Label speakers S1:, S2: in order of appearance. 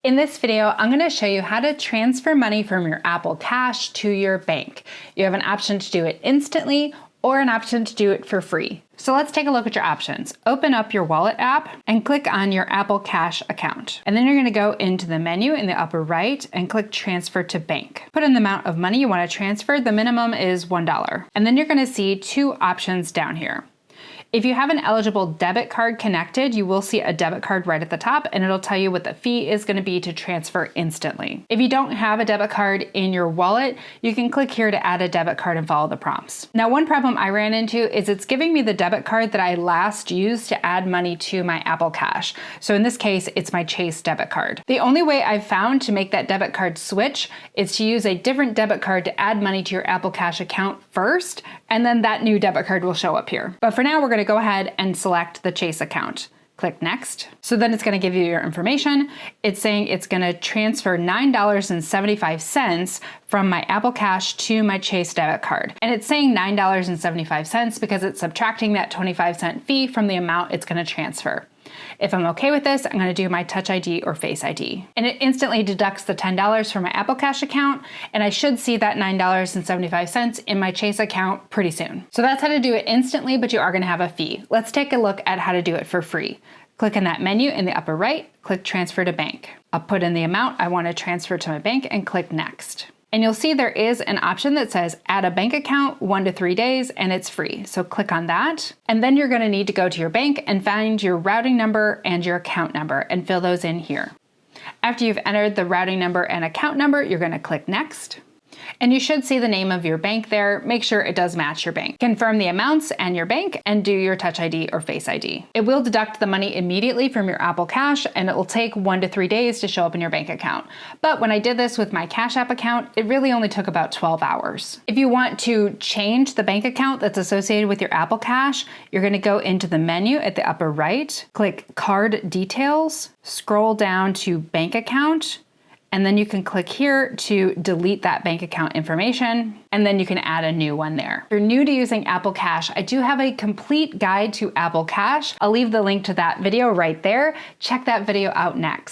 S1: In this video, I'm going to show you how to transfer money from your Apple Cash to your bank. You have an option to do it instantly or an option to do it for free. So let's take a look at your options. Open up your wallet app and click on your Apple Cash account. And then you're going to go into the menu in the upper right and click Transfer to Bank. Put in the amount of money you want to transfer. The minimum is $1. And then you're going to see two options down here. If you have an eligible debit card connected, you will see a debit card right at the top, and it'll tell you what the fee is going to be to transfer instantly. If you don't have a debit card in your wallet, you can click here to add a debit card and follow the prompts. Now, one problem I ran into is it's giving me the debit card that I last used to add money to my Apple Cash. So in this case, it's my Chase debit card. The only way I've found to make that debit card switch is to use a different debit card to add money to your Apple Cash account first, and then that new debit card will show up here. But for now, we're going to go ahead and select the Chase account. Click Next. So then it's going to give you your information. It's saying it's going to transfer $9.75 from my Apple Cash to my Chase debit card. And it's saying $9.75 because it's subtracting that 25-cent fee from the amount it's going to transfer. If I'm okay with this, I'm going to do my Touch ID or Face ID. And it instantly deducts the $10 from my Apple Cash account, and I should see that $9.75 in my Chase account pretty soon. So that's how to do it instantly, but you are going to have a fee. Let's take a look at how to do it for free. Click on that menu in the upper right, click Transfer to Bank. I'll put in the amount I want to transfer to my bank and click Next. And you'll see there is an option that says add a bank account 1 to 3 days, and it's free. So click on that. And then you're going to need to go to your bank and find your routing number and your account number and fill those in here. After you've entered the routing number and account number, you're going to click Next. And you should see the name of your bank there. Make sure it does match your bank. Confirm the amounts and your bank and do your Touch ID or Face ID. It will deduct the money immediately from your Apple Cash, and it will take 1 to 3 days to show up in your bank account. But when I did this with my Cash App account, it really only took about 12 hours. If you want to change the bank account that's associated with your Apple Cash, you're going to go into the menu at the upper right, click Card Details, scroll down to Bank Account, and then you can click here to delete that bank account information, and then you can add a new one there. If you're new to using Apple Cash, I do have a complete guide to Apple Cash. I'll leave the link to that video right there. Check that video out next.